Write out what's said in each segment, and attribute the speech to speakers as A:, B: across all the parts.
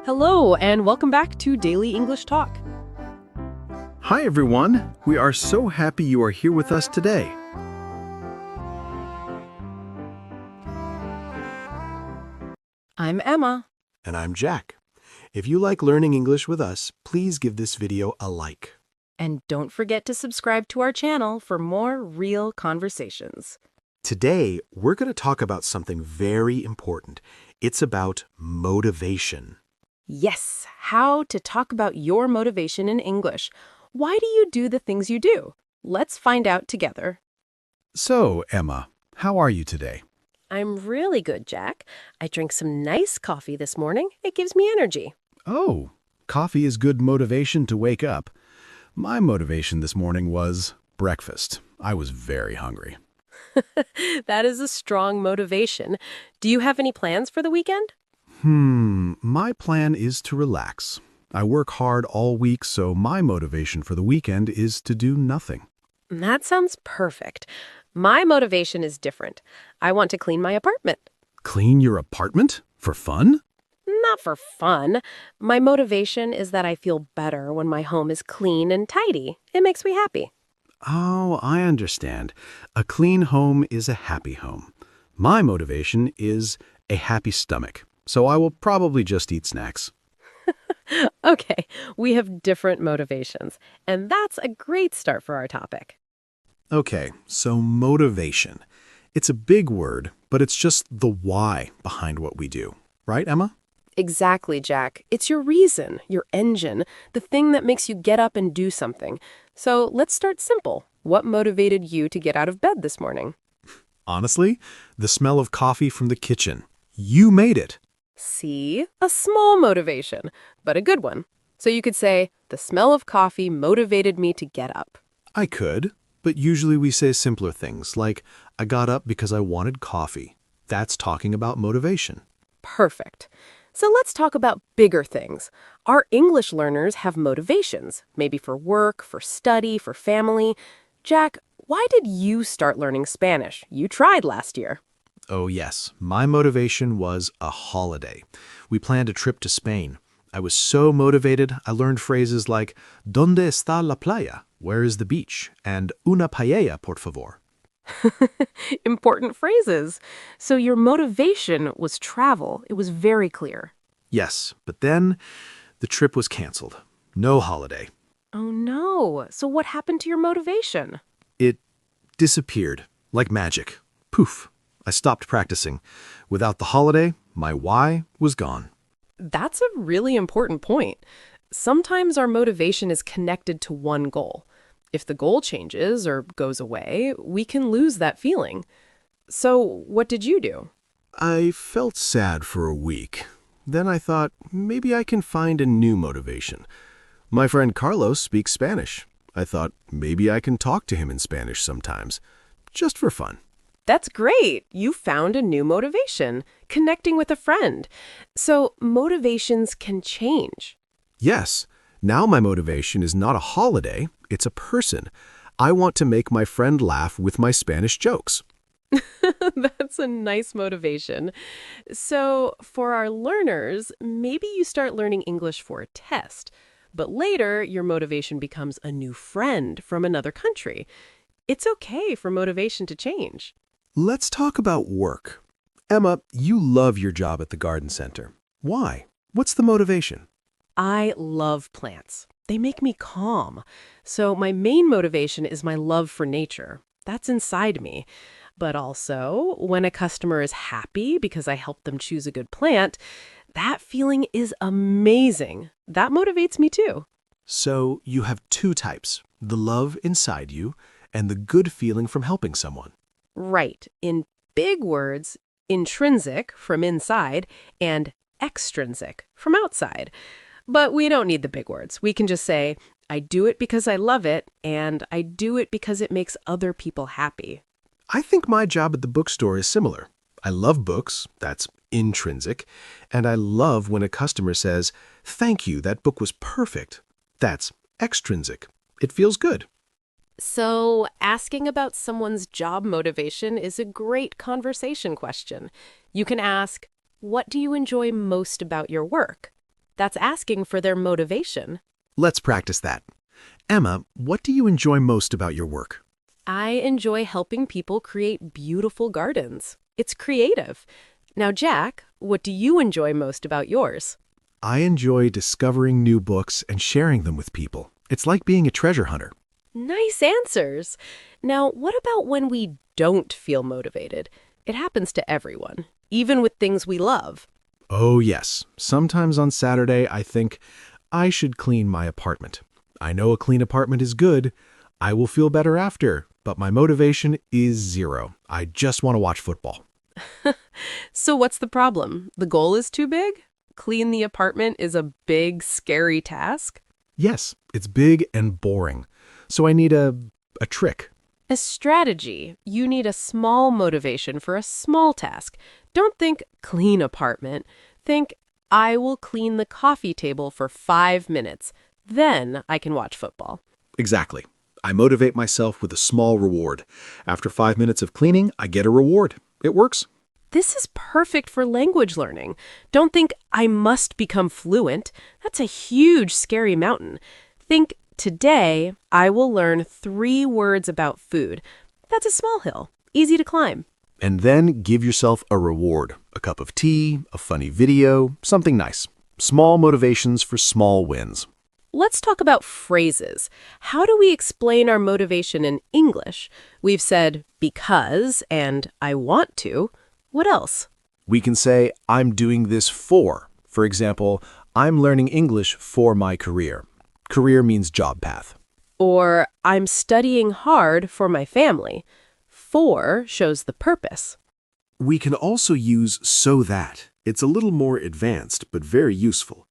A: Hello, and welcome back to Daily English Talk.
B: Hi, everyone. We are so happy you are here with us today.
A: I'm Emma.
C: And I'm Jack. If you like learning English with us, please give this video a like.
A: And don't forget to subscribe to our channel for more real conversations.
C: Today, we're going to talk about something very important. It's about motivation.
A: Yes, how to talk about your motivation in English. Why do you do the things you do? Let's find out together.
B: So, Emma, how are you today?
A: I'm really good, Jack. I drank some nice coffee this morning. It gives me energy.
B: Oh, coffee is good motivation to wake up. My motivation this morning was breakfast. I was very hungry.
A: That is a strong motivation. Do you have any plans for the weekend?
B: My plan is to relax. I work hard all week, so my motivation for the weekend is to do nothing.
A: That sounds perfect. My motivation is different. I want to clean my apartment.
B: Clean your apartment? For fun?
A: Not for fun. My motivation is that I feel better when my home is clean and tidy. It makes me happy.
B: Oh, I understand. A clean home is a happy home. My motivation is a happy stomach, so I will probably just eat snacks.
A: Okay, we have different motivations, and that's a great start for our topic.
B: Okay, so motivation. It's a big word, but it's just the why behind what we do. Right, Emma?
A: Exactly, Jack. It's your reason, your engine, the thing that makes you get up and do something. So let's start simple. What motivated you to get out of bed this morning?
B: Honestly, the smell of coffee from the kitchen. You made it.
A: See? A small motivation, but a good one. So you could say, the smell of coffee motivated me to get up.
B: I could, but usually we say simpler things like, I got up because I wanted coffee. That's talking about motivation.
A: Perfect. So let's talk about bigger things. Our English learners have motivations, maybe for work, for study, for family. Jack, why did you start learning Spanish? You tried last year.
C: Oh yes, my motivation was a holiday. We planned a trip to Spain. I was so motivated, I learned phrases like, ¿Dónde está la playa? Where is the beach? And una paella, por favor.
A: Important phrases. So your motivation was travel. It was very clear.
C: Yes, but then the trip was canceled. No holiday.
A: Oh no. So what happened to your motivation?
C: It disappeared like magic. Poof. I stopped practicing. Without the holiday, my why was gone.
A: That's a really important point. Sometimes our motivation is connected to one goal. If the goal changes or goes away, we can lose that feeling. So what did you do?
C: I felt sad for a week. Then I thought, maybe I can find a new motivation. My friend Carlos speaks Spanish. I thought maybe I can talk to him in Spanish sometimes, just for fun.
A: That's great. You found a new motivation, connecting with a friend. So motivations can change.
C: Yes, now my motivation is not a holiday, it's a person. I want to make my friend laugh with my Spanish jokes.
A: That's a nice motivation. So for our learners, maybe you start learning English for a test, but later your motivation becomes a new friend from another country. It's okay for motivation to change.
C: Let's talk about work. Emma, you love your job at the garden center. Why? What's the motivation?
A: I love plants. They make me calm. So my main motivation is my love for nature. That's inside me. But also, when a customer is happy because I helped them choose a good plant, that feeling is amazing. That motivates me too.
C: So you have two types, the love inside you and the good feeling from helping someone.
A: Right. In big words, intrinsic from inside and extrinsic from outside. But we don't need the big words. We can just say, I do it because I love it, and I do it because it makes other people happy.
C: I think my job at the bookstore is similar. I love books, that's intrinsic, and I love when a customer says, thank you, that book was perfect. That's extrinsic. It feels good.
A: So asking about someone's job motivation is a great conversation question. You can ask, what do you enjoy most about your work? That's asking for their motivation.
C: Let's practice that. Emma, what do you enjoy most about your work?
A: I enjoy helping people create beautiful gardens. It's creative. Now, Jack, what do you enjoy most about yours?
C: I enjoy discovering new books and sharing them with people. It's like being a treasure hunter.
A: Nice answers. Now, what about when we don't feel motivated? It happens to everyone, even with things we love.
C: Oh, yes. Sometimes on Saturday, I think I should clean my apartment. I know a clean apartment is good. I will feel better after, but my motivation is zero. I just want to watch football.
A: So what's the problem? The goal is too big? Clean the apartment is a big, scary task?
C: Yes, it's big and boring. So I need a trick.
A: A strategy. You need a small motivation for a small task. Don't think clean apartment. Think, I will clean the coffee table for 5 minutes. Then I can watch football.
C: Exactly. I motivate myself with a small reward. After 5 minutes of cleaning, I get a reward. It works.
A: This is perfect for language learning. Don't think, I must become fluent. That's a huge, scary mountain. Think, today, I will learn 3 words about food. That's a small hill, easy to climb.
C: And then give yourself a reward. A cup of tea, a funny video, something nice. Small motivations for small wins.
A: Let's talk about phrases. How do we explain our motivation in English? We've said because and I want to. What else?
C: We can say, I'm doing this for. For example, I'm learning English for my career. Career means job path.
A: Or I'm studying hard for my family. For shows the purpose.
C: We can also use so that. It's a little more advanced, but very useful.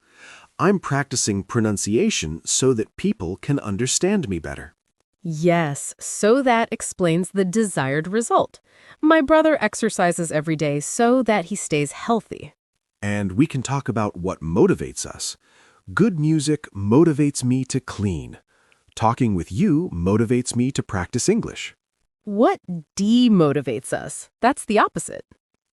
C: I'm practicing pronunciation so that people can understand me better.
A: Yes, so that explains the desired result. My brother exercises every day so that he stays healthy.
C: And we can talk about what motivates us. Good music motivates me to clean. Talking with you motivates me to practice English.
A: What demotivates us? That's the opposite.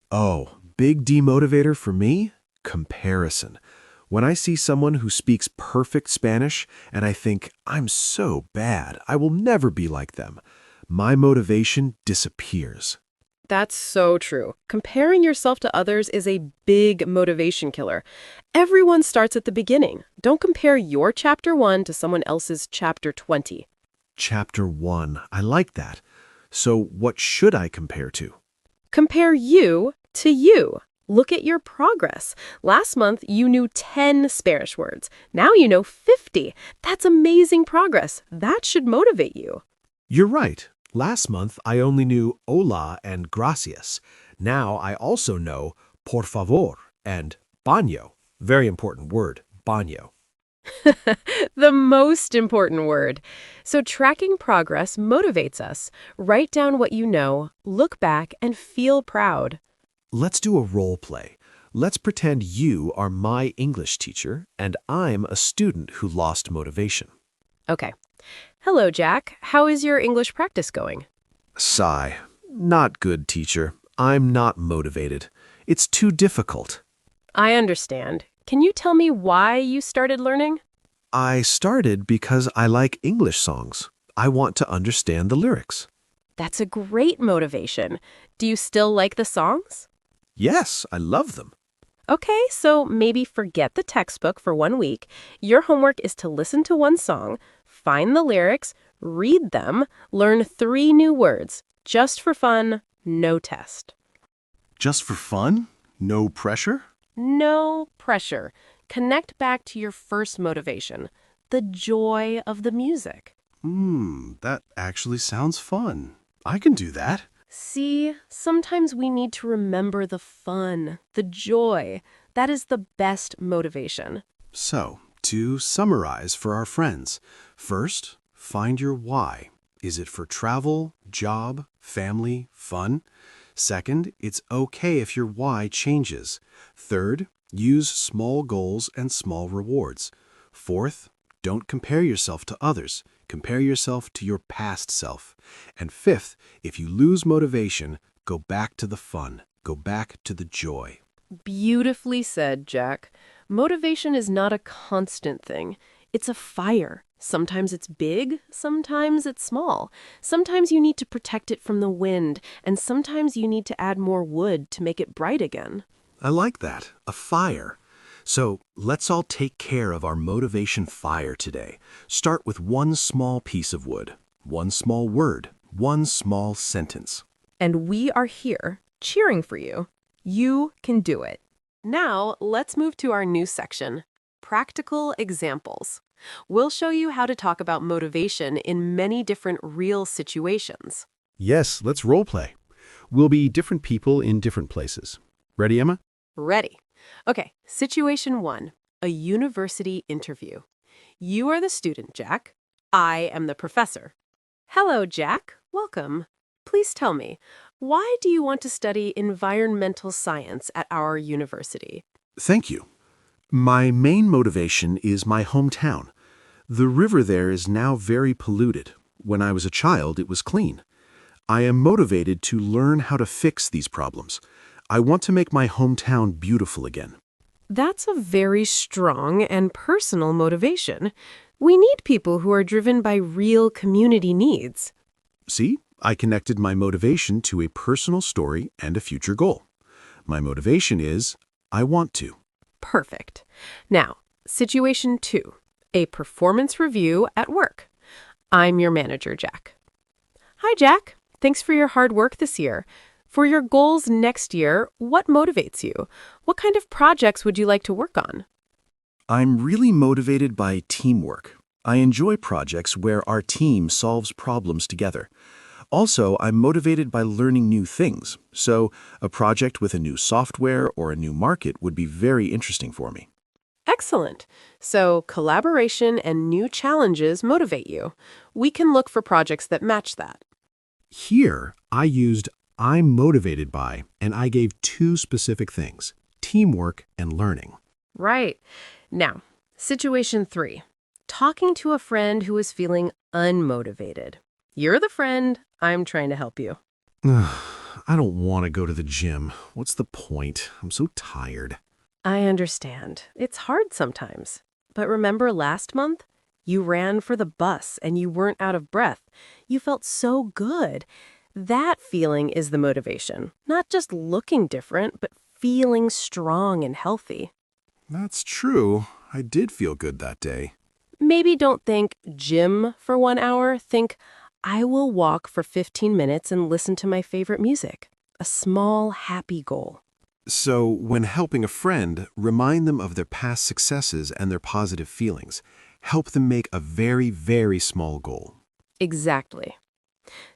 C: Oh, big demotivator for me? Comparison. When I see someone who speaks perfect Spanish and I think, I'm so bad, I will never be like them, my motivation disappears.
A: That's so true. Comparing yourself to others is a big motivation killer. Everyone starts at the beginning. Don't compare your chapter 1 to someone else's chapter 20.
C: Chapter 1. I like that. So what should I compare to?
A: Compare you to you. Look at your progress. Last month, you knew 10 Spanish words. Now you know 50. That's amazing progress. That should motivate you.
C: You're right. Last month, I only knew hola and gracias. Now I also know por favor and baño. Very important word, baño.
A: The most important word. So tracking progress motivates us. Write down what you know, look back, and feel proud.
C: Let's do a role play. Let's pretend you are my English teacher and I'm a student who lost motivation.
A: Okay. Hello, Jack. How is your English practice going?
C: Sigh. Not good, teacher. I'm not motivated. It's too difficult.
A: I understand. Can you tell me why you started learning?
C: I started because I like English songs. I want to understand the lyrics.
A: That's a great motivation. Do you still like the songs?
C: Yes, I love them.
A: Okay, so maybe forget the textbook for 1 week. Your homework is to listen to one song, find the lyrics, read them, learn 3 new words. Just for fun, no test.
C: Just for fun? No pressure?
A: No pressure. Connect back to your first motivation, the joy of the music.
C: That actually sounds fun. I can do that.
A: See, sometimes we need to remember the fun, the joy. That is the best motivation.
C: So, to summarize for our friends, first, find your why. Is it for travel, job, family, fun? Second, it's okay if your why changes. Third, use small goals and small rewards. Fourth, don't compare yourself to others. Compare yourself to your past self. And fifth, if you lose motivation, go back to the fun. Go back to the joy.
A: Beautifully said, Jack. Motivation is not a constant thing. It's a fire. Sometimes it's big, sometimes it's small. Sometimes you need to protect it from the wind, and sometimes you need to add more wood to make it bright again.
C: I like that, a fire. So let's all take care of our motivation fire today. Start with one small piece of wood, one small word, one small sentence.
D: And we are here, cheering for you. You can do it.
A: Now, let's move to our new section, Practical Examples. We'll show you how to talk about motivation in many different real situations.
B: Yes, let's role play. We'll be different people in different places. Ready, Emma?
A: Ready. Okay, situation 1, a university interview. You are the student, Jack. I am the professor. Hello, Jack. Welcome. Please tell me, why do you want to study environmental science at our university?
C: Thank you. My main motivation is my hometown. The river there is now very polluted. When I was a child, it was clean. I am motivated to learn how to fix these problems. I want to make my hometown beautiful again.
A: That's a very strong and personal motivation. We need people who are driven by real community needs.
C: See, I connected my motivation to a personal story and a future goal. My motivation is, I want to.
A: Perfect. Now, situation 2, a performance review at work. I'm your manager, Jack. Hi, Jack. Thanks for your hard work this year. For your goals next year, what motivates you? What kind of projects would you like to work on?
C: I'm really motivated by teamwork. I enjoy projects where our team solves problems together. Also, I'm motivated by learning new things, so a project with a new software or a new market would be very interesting for me.
A: Excellent. So collaboration and new challenges motivate you. We can look for projects that match that.
B: Here, I used I'm motivated by, and I gave 2 specific things, teamwork and learning.
A: Right. Now, situation 3, talking to a friend who is feeling unmotivated. You're the friend. I'm trying to help you.
B: I don't want to go to the gym. What's the point? I'm so tired.
A: I understand. It's hard sometimes. But remember last month? You ran for the bus and you weren't out of breath. You felt so good. That feeling is the motivation. Not just looking different, but feeling strong and healthy.
C: That's true. I did feel good that day.
A: Maybe don't think gym for 1 hour. Think, I will walk for 15 minutes and listen to my favorite music. A small, happy goal.
C: So, when helping a friend, remind them of their past successes and their positive feelings. Help them make a very, very small goal.
A: Exactly.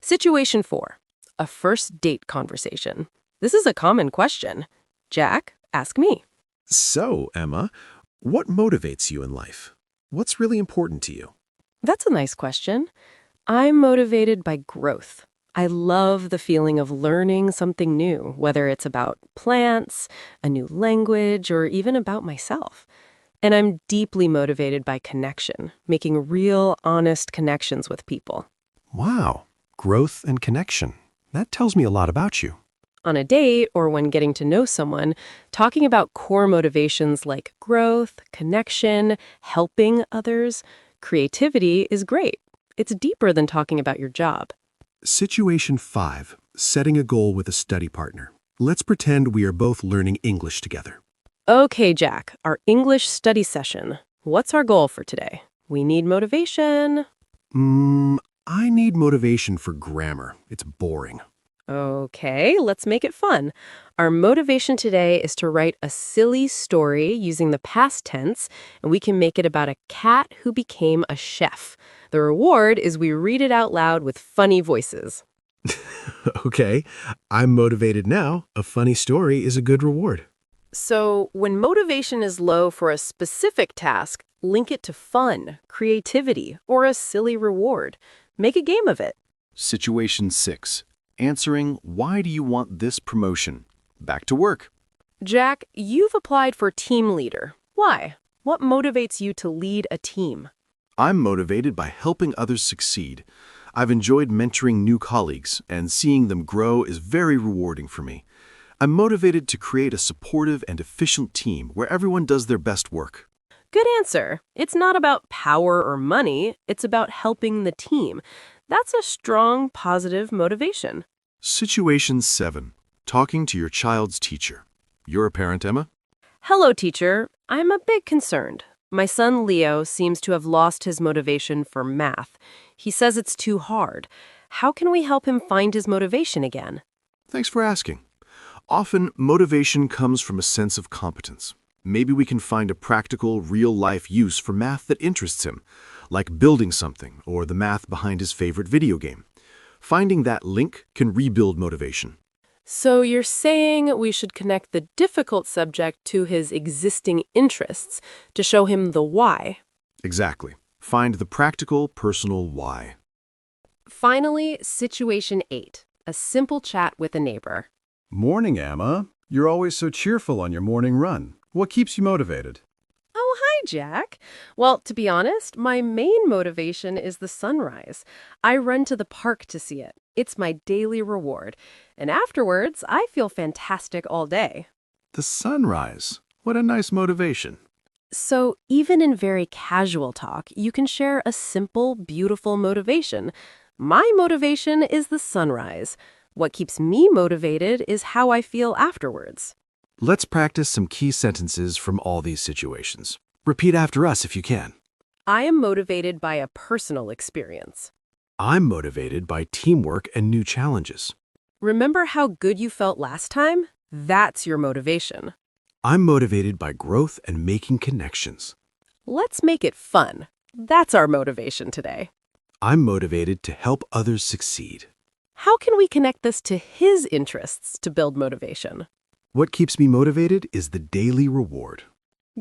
A: Situation 4, a first date conversation. This is a common question. Jack, ask me.
C: So, Emma, what motivates you in life? What's really important to you?
A: That's a nice question. I'm motivated by growth. I love the feeling of learning something new, whether it's about plants, a new language, or even about myself. And I'm deeply motivated by connection, making real, honest connections with people.
B: Wow, growth and connection. That tells me a lot about you.
A: On a date or when getting to know someone, talking about core motivations like growth, connection, helping others, creativity is great. It's deeper than talking about your job.
C: Situation 5, setting a goal with a study partner. Let's pretend we are both learning English together.
A: Okay, Jack, our English study session. What's our goal for today? We need motivation.
C: I need motivation for grammar. It's boring.
A: Okay, let's make it fun. Our motivation today is to write a silly story using the past tense, and we can make it about a cat who became a chef. The reward is we read it out loud with funny voices.
C: Okay, I'm motivated now. A funny story is a good reward.
A: So, when motivation is low for a specific task, link it to fun, creativity, or a silly reward. Make a game of it.
C: Situation 6, answering why do you want this promotion? Back to work.
A: Jack, you've applied for team leader. Why? What motivates you to lead a team?
C: I'm motivated by helping others succeed. I've enjoyed mentoring new colleagues, and seeing them grow is very rewarding for me. I'm motivated to create a supportive and efficient team where everyone does their best work.
A: Good answer. It's not about power or money, it's about helping the team. That's a strong, positive motivation.
C: Situation 7. Talking to your child's teacher. You're a parent, Emma?
A: Hello, teacher. I'm a bit concerned. My son Leo seems to have lost his motivation for math. He says it's too hard. How can we help him find his motivation again?
C: Thanks for asking. Often, motivation comes from a sense of competence. Maybe we can find a practical, real-life use for math that interests him, like building something or the math behind his favorite video game. Finding that link can rebuild motivation.
A: So you're saying we should connect the difficult subject to his existing interests to show him the why.
C: Exactly. Find the practical, personal why.
A: Finally, situation 8, a simple chat with a neighbor.
B: Morning, Emma. You're always so cheerful on your morning run. What keeps you motivated?
A: Oh, hi, Jack. Well, to be honest, my main motivation is the sunrise. I run to the park to see it. It's my daily reward. And afterwards, I feel fantastic all day.
C: The sunrise. What a nice motivation.
A: So even in very casual talk, you can share a simple, beautiful motivation. My motivation is the sunrise. What keeps me motivated is how I feel afterwards.
C: Let's practice some key sentences from all these situations. Repeat after us if you can.
A: I am motivated by a personal experience.
C: I'm motivated by teamwork and new challenges.
A: Remember how good you felt last time? That's your motivation.
C: I'm motivated by growth and making connections.
A: Let's make it fun. That's our motivation today.
C: I'm motivated to help others succeed.
A: How can we connect this to his interests to build motivation?
C: What keeps me motivated is the daily reward.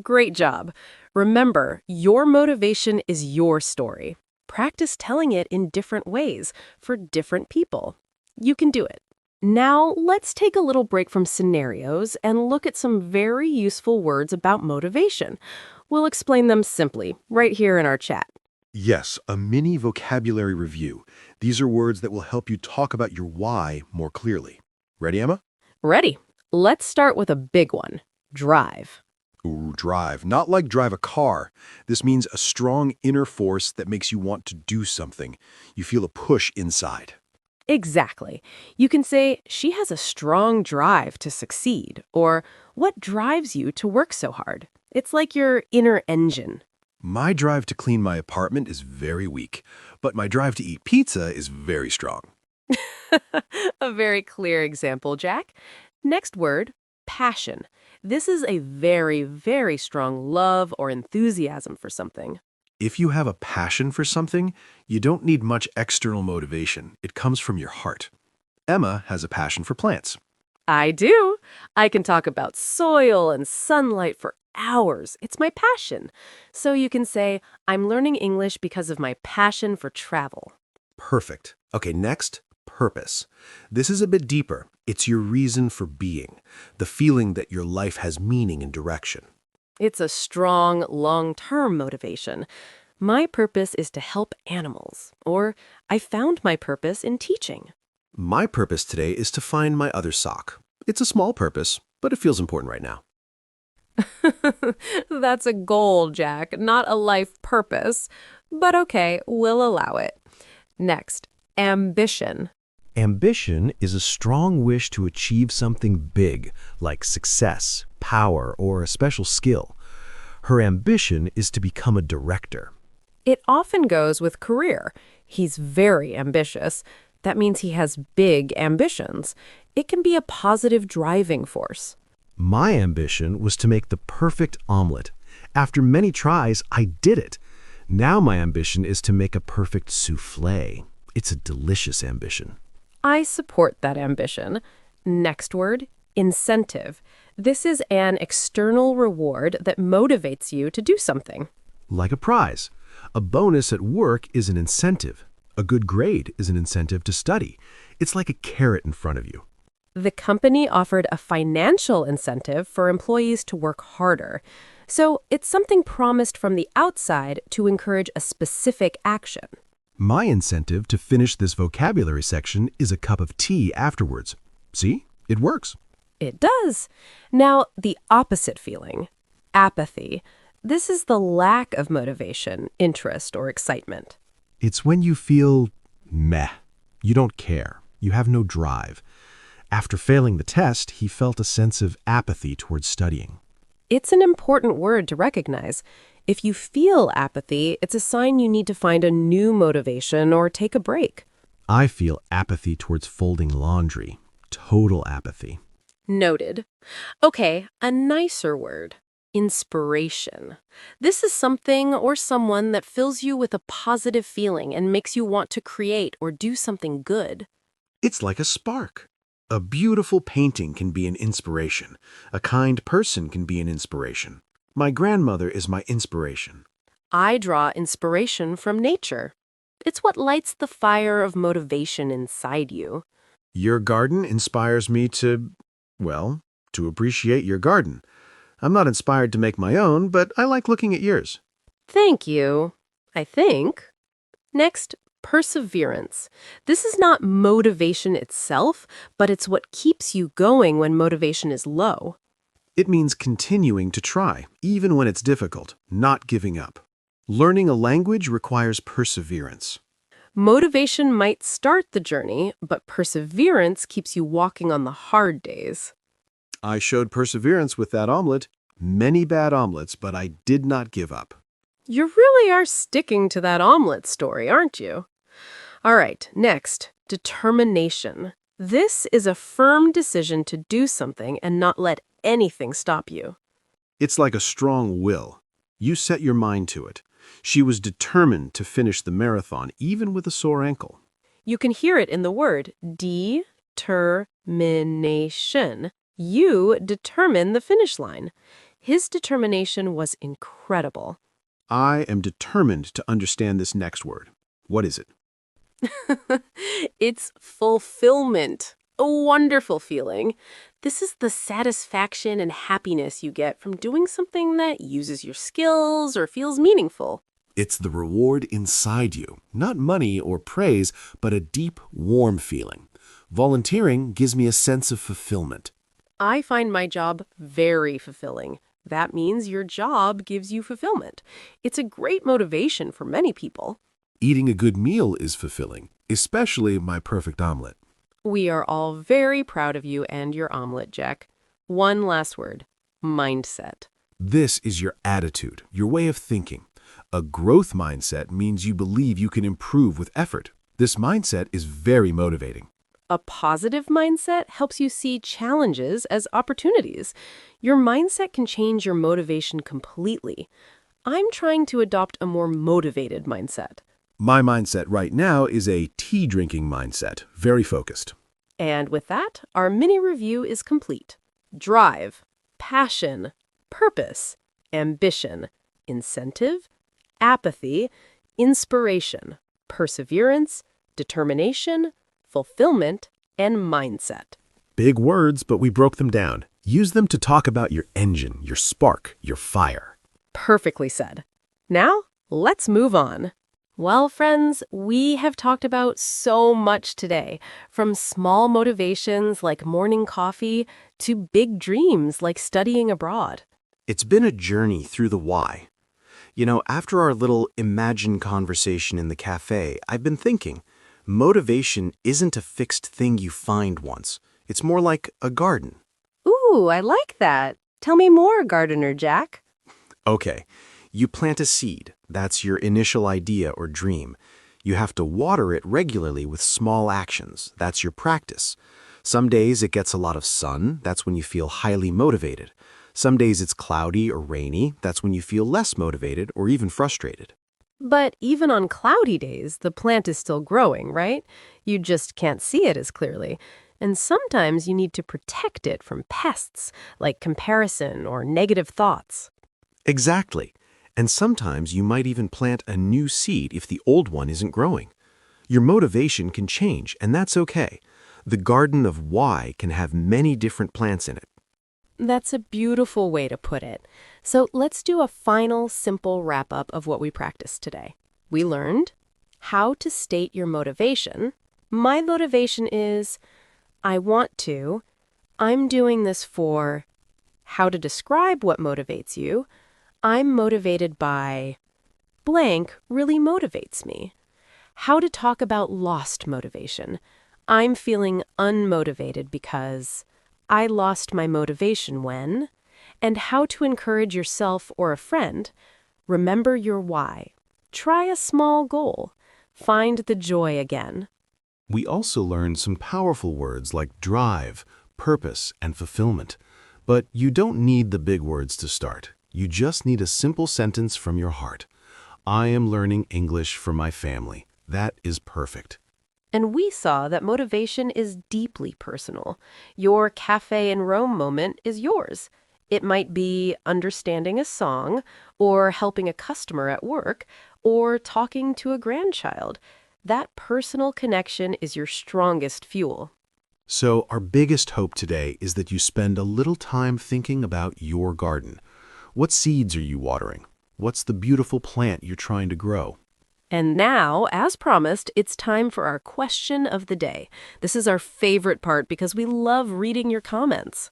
A: Great job. Remember, your motivation is your story. Practice telling it in different ways for different people. You can do it. Now, let's take a little break from scenarios and look at some very useful words about motivation. We'll explain them simply, right here in our chat.
C: Yes, a mini vocabulary review. These are words that will help you talk about your why more clearly. Ready, Emma?
A: Ready. Let's start with a big one. Drive.
C: Ooh, drive. Not like drive a car. This means a strong inner force that makes you want to do something. You feel a push inside.
A: Exactly. You can say, she has a strong drive to succeed, or what drives you to work so hard? It's like your inner engine.
C: My drive to clean my apartment is very weak, but my drive to eat pizza is very strong.
A: A very clear example, Jack. Next word, passion. This is a very, very strong love or enthusiasm for something.
C: If you have a passion for something, you don't need much external motivation. It comes from your heart. Emma has a passion for plants.
A: I do. I can talk about soil and sunlight for hours. It's my passion. So you can say, I'm learning English because of my passion for travel.
C: Perfect. Okay, next, purpose. This is a bit deeper. It's your reason for being, the feeling that your life has meaning and direction.
A: It's a strong, long-term motivation. My purpose is to help animals, or I found my purpose in teaching.
C: My purpose today is to find my other sock. It's a small purpose, but it feels important right now.
A: That's a goal, Jack, not a life purpose. But okay, we'll allow it. Next, ambition.
C: Ambition is a strong wish to achieve something big, like success, power, or a special skill. Her ambition is to become a director.
A: It often goes with career. He's very ambitious. That means he has big ambitions. It can be a positive driving force.
C: My ambition was to make the perfect omelet. After many tries, I did it. Now my ambition is to make a perfect soufflé. It's a delicious ambition.
A: I support that ambition. Next word, incentive. This is an external reward that motivates you to do something.
C: Like a prize. A bonus at work is an incentive. A good grade is an incentive to study. It's like a carrot in front of you.
A: The company offered a financial incentive for employees to work harder. So it's something promised from the outside to encourage a specific action.
C: My incentive to finish this vocabulary section is a cup of tea afterwards. See? It works.
A: It does. Now, the opposite feeling, apathy. This is the lack of motivation, interest, or excitement.
C: It's when you feel meh. You don't care. You have no drive. After failing the test, he felt a sense of apathy towards studying.
A: It's an important word to recognize. If you feel apathy, it's a sign you need to find a new motivation or take a break.
C: I feel apathy towards folding laundry. Total apathy.
A: Noted. Okay, a nicer word. Inspiration. This is something or someone that fills you with a positive feeling and makes you want to create or do something good.
B: It's like a spark. A beautiful painting can be an inspiration. A kind person can be an inspiration. My grandmother is my inspiration.
A: I draw inspiration from nature. It's what lights the fire of motivation inside you.
B: Your garden inspires me to appreciate your garden. I'm not inspired to make my own, but I like looking at yours.
A: Thank you, I think. Next, perseverance. This is not motivation itself, but it's what keeps you going when motivation is low.
B: It means continuing to try, even when it's difficult, not giving up. Learning a language requires perseverance.
A: Motivation might start the journey, but perseverance keeps you walking on the hard days.
B: I showed perseverance with that omelet. Many bad omelets, but I did not give up.
A: You really are sticking to that omelet story, aren't you? All right, next, determination. This is a firm decision to do something and not let anything stop you.
B: It's like a strong will. You set your mind to it. She was determined to finish the marathon, even with a sore ankle.
A: You can hear it in the word determination. You determine the finish line. His determination was incredible.
B: I am determined to understand this next word. What is it?
A: It's fulfillment. A wonderful feeling. This is the satisfaction and happiness you get from doing something that uses your skills or feels meaningful.
C: It's the reward inside you, not money or praise, but a deep, warm feeling. Volunteering gives me a sense of fulfillment.
A: I find my job very fulfilling. That means your job gives you fulfillment. It's a great motivation for many people.
C: Eating a good meal is fulfilling, especially my perfect omelet.
A: We are all very proud of you and your omelet, Jack. One last word, mindset.
C: This is your attitude, your way of thinking. A growth mindset means you believe you can improve with effort. This mindset is very motivating.
A: A positive mindset helps you see challenges as opportunities. Your mindset can change your motivation completely. I'm trying to adopt a more motivated mindset.
C: My mindset right now is a tea-drinking mindset, very focused.
A: And with that, our mini review is complete. Drive, passion, purpose, ambition, incentive, apathy, inspiration, perseverance, determination, fulfillment, and mindset.
C: Big words, but we broke them down. Use them to talk about your engine, your spark, your fire.
A: Perfectly said. Now, let's move on. Well, friends, we have talked about so much today, from small motivations like morning coffee to big dreams like studying abroad.
E: It's been a journey through the why. You know, after our little imagine conversation in the cafe, I've been thinking, motivation isn't a fixed thing you find once. It's more like a garden.
A: Ooh, I like that. Tell me more, Gardener Jack.
E: Okay, you plant a seed. That's your initial idea or dream. You have to water it regularly with small actions. That's your practice. Some days it gets a lot of sun. That's when you feel highly motivated. Some days it's cloudy or rainy. That's when you feel less motivated or even frustrated.
A: But even on cloudy days, the plant is still growing, right? You just can't see it as clearly. And sometimes you need to protect it from pests, like comparison or negative thoughts.
E: Exactly. And sometimes you might even plant a new seed if the old one isn't growing. Your motivation can change, and that's okay. The garden of why can have many different plants in it.
A: That's a beautiful way to put it. So let's do a final, simple wrap-up of what we practiced today. We learned how to state your motivation. My motivation is, I want to, I'm doing this for how to describe what motivates you. I'm motivated by blank really motivates me. How to talk about lost motivation. I'm feeling unmotivated because I lost my motivation when. And how to encourage yourself or a friend. Remember your why. Try a small goal. Find the joy again.
C: We also learned some powerful words like drive, purpose, and fulfillment. But you don't need the big words to start. You just need a simple sentence from your heart. I am learning English for my family. That is perfect.
A: And we saw that motivation is deeply personal. Your cafe in Rome moment is yours. It might be understanding a song, or helping a customer at work, or talking to a grandchild. That personal connection is your strongest fuel.
C: So our biggest hope today is that you spend a little time thinking about your garden. What seeds are you watering? What's the beautiful plant you're trying to grow?
A: And now, as promised, it's time for our question of the day. This is our favorite part because we love reading your comments.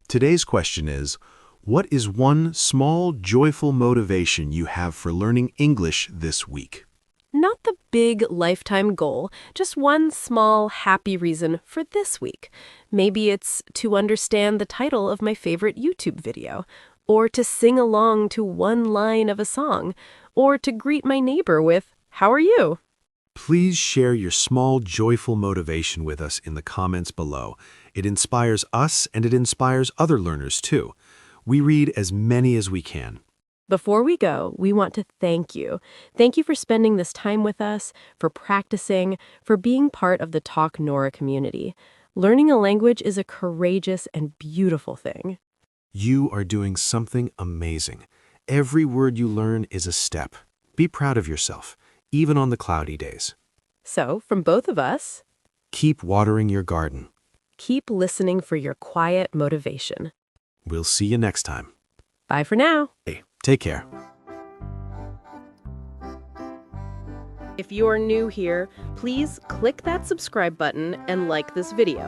C: Today's question is, what is one small, joyful motivation you have for learning English this week?
A: Not the big lifetime goal, just one small, happy reason for this week. Maybe it's to understand the title of my favorite YouTube video, or to sing along to one line of a song, or to greet my neighbor with, "How are you?"
C: Please share your small, joyful motivation with us in the comments below. It inspires us and it inspires other learners too. We read as many as we can.
A: Before we go, we want to thank you. Thank you for spending this time with us, for practicing, for being part of the Talk Nora community. Learning a language is a courageous and beautiful thing.
C: You are doing something amazing. Every word you learn is a step. Be proud of yourself, even on the cloudy days.
A: So, from both of us,
C: Keep watering your garden.
A: keep listening for your quiet motivation.
C: We'll see you next time.
A: Bye for now.
C: Hey, take care.
A: If you're new here, please click that subscribe button and like this video.